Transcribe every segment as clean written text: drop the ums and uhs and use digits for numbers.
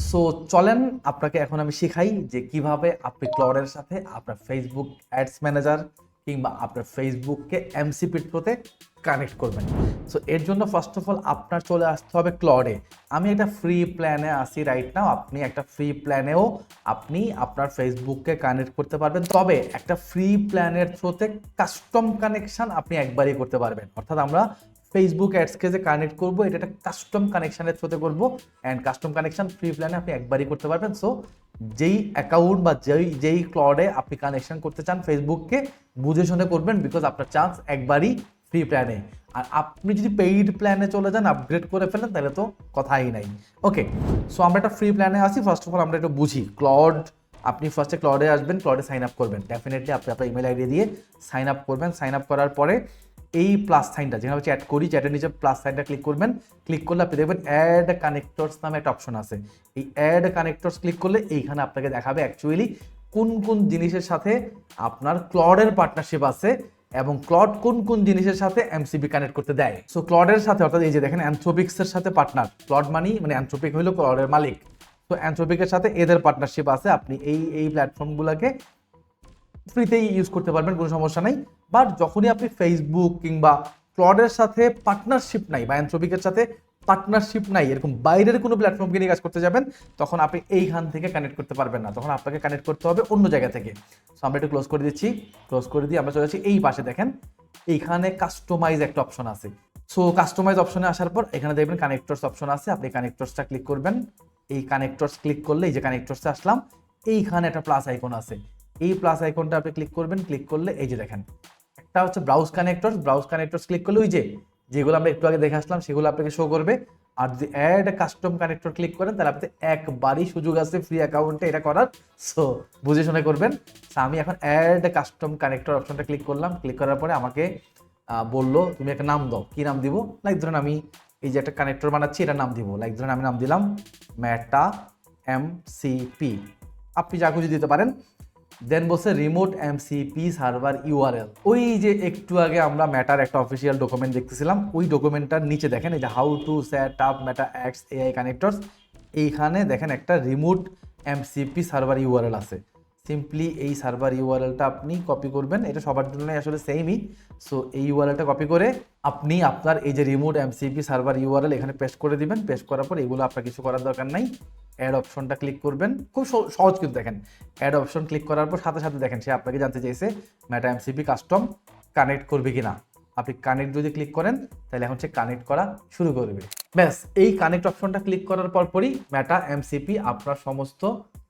So চলেন আপনাকে এখন আমি শেখাই যে কিভাবে আপনি ক্লডের সাথে আপনার ফেসবুক অ্যাডস ম্যানেজার কিংবা আপনার ফেসবুককে এমসিপি থ্রুতে কানেক্ট করবেন। সো এর জন্য ফার্স্ট অফ অল আপনার চলে আসতে হবে ক্লডে। আমি একটা ফ্রি প্ল্যানে আসি রাইট নাও। আপনি একটা ফ্রি প্ল্যানেও আপনি আপনার ফেসবুককে কানেক্ট করতে পারবেন, তবে একটা ফ্রি প্ল্যানের থ্রুতে কাস্টম কানেকশন আপনি একবারই করতে পারবেন। অর্থাৎ আমরা ফেসবুক অ্যাডসকে যে কানেক্ট করবো এটা একটা কাস্টম কানেকশনের থ্রুতে করবো, অ্যান্ড কাস্টম কানেকশন ফ্রি প্ল্যানে আপনি একবারই করতে পারবেন। সো যেই অ্যাকাউন্ট বা যেই ক্লডে আপনি কানেকশন করতে চান ফেসবুককে, বুঝে শুনে করবেন, বিকজ আপনার চান্স একবারই ফ্রি প্ল্যানে। আর আপনি যদি পেইড প্ল্যানে চলে যান, আপগ্রেড করে ফেলেন, তাহলে তো কথাই নাই। ওকে, সো আমরা একটা ফ্রি প্ল্যানে আসি। ফার্স্ট অফ অল আমরা একটু বুঝি ক্লড। আপনি ফার্স্টে ক্লডে আসবেন, ক্লডে সাইন আপ করবেন। ডেফিনেটলি আপনি আপনার ইমেল আইডি দিয়ে সাইন আপ করবেন। সাইন আপ করার পরে এই প্লাস সাইনটা, যেভাবে চ্যাট করি, চ্যাটের নিচে প্লাস সাইনটা ক্লিক করবেন। ক্লিক করলে আপনি দেখবেন অ্যাড কানেক্টরস নামে একটা অপশন আছে। এই অ্যাড কানেক্টরস ক্লিক করলে এইখানে আপনাকে দেখাবে অ্যাকচুয়ালি কোন কোন জিনিসের সাথে আপনার ক্লডের পার্টনারশিপ আছে এবং ক্লড কোন কোন জিনিসের সাথে এমসিপি কানেক্ট করতে দেয়। সো ক্লডের সাথে, অর্থাৎ এই যে দেখেন অ্যানথ্রোপিক্সের সাথে পার্টনার, ক্লড মানে অ্যানথ্রোপিক হইলো ক্লডের মালিক। তো অ্যানথ্রোপিকের সাথে এদের পার্টনারশিপ আছে। আপনি এই প্ল্যাটফর্মগুলোকে ফ্রিতেই ইউজ করতে পারবেন, কোনো সমস্যা নেই। বাট যখনই আপনি ফেসবুক কিংবা ক্লডের সাথে পার্টনারশিপ নাই বা অ্যানথ্রোপিকের সাথে পার্টনারশিপ নাই, এরকম বাইরের কোনো প্ল্যাটফর্মকে নিয়ে কাজ করতে যাবেন, তখন আপনি এইখান থেকে কানেক্ট করতে পারবেন না। তখন আপনাকে কানেক্ট করতে হবে অন্য জায়গা থেকে। সো আমরা একটু ক্লোজ করে দিচ্ছি। ক্লোজ করে দিয়ে আমরা চলে যাচ্ছি এই পাশে। দেখেন এইখানে কাস্টমাইজ একটা অপশন আছে। সো কাস্টমাইজ অপশনে আসার পর এখানে দেখবেন কানেক্টরস অপশন আছে। আপনি কানেক্টরসটা ক্লিক করবেন। এই কানেক্টরস ক্লিক করলে এই যে কানেক্টরসে আসলাম, এইখানে একটা প্লাস আইকন আছে। এই প্লাস আইকনটা আপনি ক্লিক করবেন। ক্লিক করলে এই যে দেখেন একটা হচ্ছে browse connectors. Browse connectors click করলে ওই যে যেগুলো আমরা একটু আগে দেখে আসলাম সেগুলো আপনাকে শো করবে। আর যদি অ্যাড কাস্টম কানেক্টর ক্লিক করেন, তাহলে আপনি একবারই সুযোগ আছে ফ্রি অ্যাকাউন্টে এটা করার। সো বুঝে শুনে করবেন। সো আমি এখন অ্যাড কাস্টম কানেক্টর অপশনটা ক্লিক করলাম। ক্লিক করার পরে আমাকে বললো তুমি একটা নাম দাও। কি নাম দিব? লাইক ধরেন আমি এই যে একটা কানেক্টর বানাচ্ছি, এটার নাম দিব। লাইক ধরেন আমি নাম দিলাম মেটা এমসিপি। আপনি যা খুশি দিতে পারেন। দেন বলছে রিমোট এমসিপি সার্ভার ইউআরএল। ওই যে একটু আগে আমরা ম্যাটার একটা অফিসিয়াল ডকুমেন্ট দেখতেছিলাম, ওই ডকুমেন্টটার নিচে দেখেন এই যে how to set up meta x AI connectors. এইখানে দেখেন একটা রিমোট এমসিপি সার্ভার ইউআরএল আছে। সিম্পলি এই সার্ভার ইউআরএলটা আপনি কপি করবেন। এটা সবার জন্যই আসলে সেমই। সো এই ইউআরএলটা কপি করে আপনি আপনার এই যে রিমোট এমসিপি সার্ভার ইউআরএল এখানে পেস্ট করে দিবেন। পেস্ট করার পর এগুলো আপনার কিছু করার দরকার নাই। অ্যাড অপশনটা ক্লিক করবেন। খুব সহজ কিন্তু দেখেন, অ্যাড অপশন ক্লিক করার পর সাথে সাথে দেখেন সে আপনাকে জানতে চাইছে মেটা এমসিপি কাস্টম কানেক্ট করবে কিনা। আপনি কানেক্ট যদি ক্লিক করেন, তাহলে এখন সে কানেক্ট করা শুরু করবে। ব্যাস, এই কানেক্ট অপশনটা ক্লিক করার পরই মেটা এমসিপি আপনার সমস্ত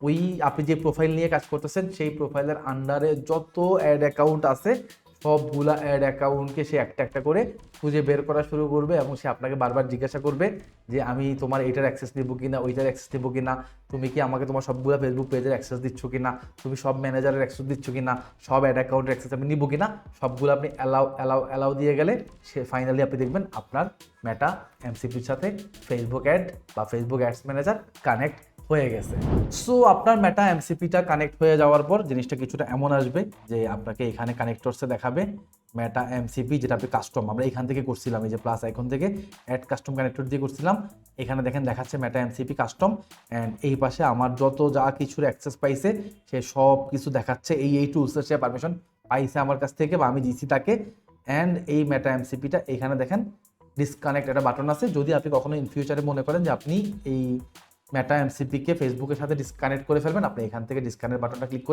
ওই আপনি যে প্রোফাইল নিয়ে কাজ করতেছেন সেই প্রোফাইলের আন্ডারে যত অ্যাড অ্যাকাউন্ট আছে সবগুলা অ্যাড অ্যাকাউন্টকে সে একটা একটা করে খুঁজে বের করা শুরু করবে এবং সে আপনাকে বারবার জিজ্ঞাসা করবে যে আমি তোমার এইটার অ্যাক্সেস দিব কিনা, ওইটার অ্যাক্সেস দিব কিনা, তুমি কি আমাকে তোমার সবগুলো ফেসবুক পেজের অ্যাক্সেস দিচ্ছ কিনা, তুমি সব ম্যানেজারের অ্যাক্সেস দিচ্ছ কিনা, সব অ্যাড অ্যাকাউন্টের অ্যাক্সেস আমি নিব কিনা। সবগুলো আপনি অ্যালাউ দিয়ে গেলে সে ফাইনালি আপনি দেখবেন আপনার মেটা এমসিপির সাথে ফেসবুক অ্যাড বা ফেসবুক অ্যাডস ম্যানেজার কানেক্ট হয়ে গেছে। সো আপনার মেটা এমসিপিটা কানেক্ট হয়ে যাওয়ার পর জিনিসটা কিছুটা এমন আসবে যে আপনাকে এখানে কানেক্টরসে দেখাবে মেটা এমসিপি, যেটা আপনি কাস্টম আমরা এখান থেকে করছিলাম, এই যে প্লাস আইকন থেকে অ্যাড কাস্টম কানেক্টর দিয়ে করছিলাম। এখানে দেখেন দেখাচ্ছে মেটা এমসিপি কাস্টম, অ্যান্ড এই পাশে আমার যত যা কিছুর অ্যাক্সেস পাইছে সে সব কিছু দেখাচ্ছে। এই টুলসের সে পারমিশন পাইছে আমার কাছ থেকে বা আমি দিছি তাকে। অ্যান্ড এই মেটা এমসিপিটা এখানে দেখেন ডিসকানেক্ট একটা বাটন আছে। যদি আপনি কখনো ইন ফিউচারে মনে করেন যে আপনি এই মেটা এমসিপিকে ফেসবুকের সাথে ডিসকানেক্ট করে ফেলবেন, আপনি এখান থেকে ডিসকানেক্ট বাটনটা ক্লিক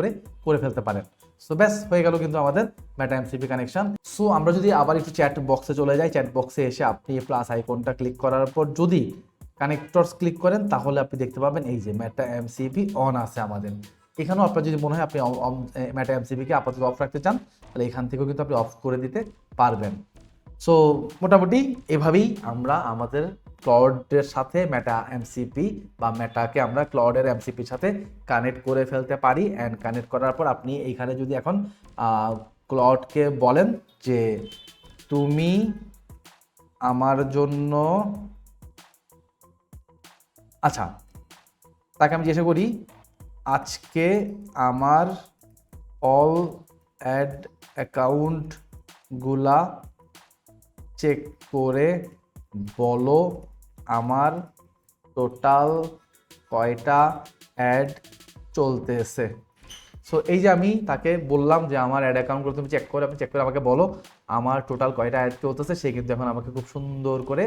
করে ফেলতে পারেন। সো ব্যাস হয়ে গেল কিন্তু আমাদের মেটা এমসিপি কানেকশন। সো আমরা যদি আবার একটু চ্যাট বক্সে চলে যাই, চ্যাট বক্সে এসে আপনি প্লাস আইকনটা ক্লিক করার পর যদি কানেক্টরস ক্লিক করেন, তাহলে আপনি দেখতে পাবেন এই যে মেটা এমসিপি অন আছে আমাদের। এখানেও আপনার যদি মনে হয় আপনি মেটা এমসিপিকে আপাতত অফ রাখতে চান, তাহলে এখান থেকেও কিন্তু আপনি অফ করে দিতে পারবেন। সো মোটামুটি এভাবেই আমরা আমাদের ক্লাউডের সাথে মেটা এমসিপি বা মেটাকে আমরা ক্লাউডের এমসিপির সাথে কানেক্ট করে ফেলতে পারি। অ্যান্ড কানেক্ট করার পর আপনি এইখানে যদি এখন ক্লাউডকে বলেন যে তুমি আমার জন্য, আচ্ছা তাকে আমি জিজ্ঞাসা করি আজকে আমার অল অ্যাড অ্যাকাউন্টগুলা চেক করে বলো আমার টোটাল কয়টা অ্যাড চলতেছে। সো এই যে আমি তাকে বললাম যে আমার অ্যাড অ্যাকাউন্টগুলো তুমি চেক করে, আপনি চেক করে আমাকে বলো আমার টোটাল কয়টা অ্যাড চলতেছে। সে কিন্তু এখন আমাকে খুব সুন্দর করে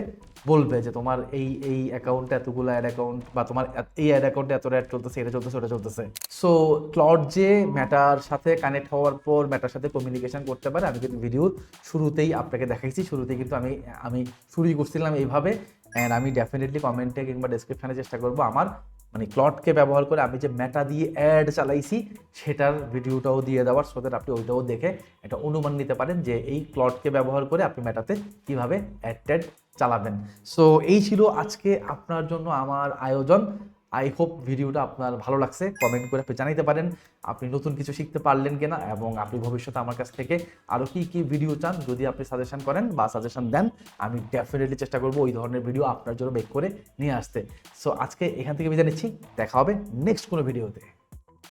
বলবে যে তোমার এই এই অ্যাকাউন্টে এতগুলো অ্যাড অ্যাকাউন্ট, বা তোমার এই অ্যাড অ্যাকাউন্টে এত অ্যাড চলতেছে, এটা চলতেছে, ওটা চলতেছে। সো ক্লড যে ম্যাটার সাথে কানেক্ট হওয়ার পর ম্যাটার সাথে কমিউনিকেশন করতে পারে, আমি কিন্তু ভিডিওর শুরুতেই আপনাকে দেখাইছি। শুরুতেই কিন্তু আমি শুরুই করছিলাম এইভাবে। অ্যান্ড আমি ডেফিনেটলি কমেন্টে কিংবা ডেসক্রিপশানে চেষ্টা করবো আমার মানে ক্লডকে ব্যবহার করে আমি যে মেটা দিয়ে অ্যাড চালাইছি সেটার ভিডিওটাও দিয়ে দেওয়ার, সো দ্যাট আপনি ওইটাও দেখে একটা অনুমান নিতে পারেন যে এই ক্লডকে ব্যবহার করে আপনি মেটাতে কীভাবে অ্যাড ট্যাড চালাবেন। সো এই ছিল আজকে আপনার জন্য আমার আয়োজন। আই হোপ ভিডিওটা আপনার ভালো লাগছে। কমেন্ট করে আপনি জানাইতে পারেন আপনি নতুন কিছু শিখতে পারলেন কিনা, এবং আপনি ভবিষ্যতে আমার কাছ থেকে আরও কী ভিডিও চান। যদি আপনি সাজেশন করেন বা সাজেশন দেন, আমি ডেফিনেটলি চেষ্টা করবো ওই ধরনের ভিডিও আপনার জন্য মেক করে নিয়ে আসতে। সো আজকে এখান থেকে বিদায় নিচ্ছি, দেখা হবে নেক্সট কোনো ভিডিওতে।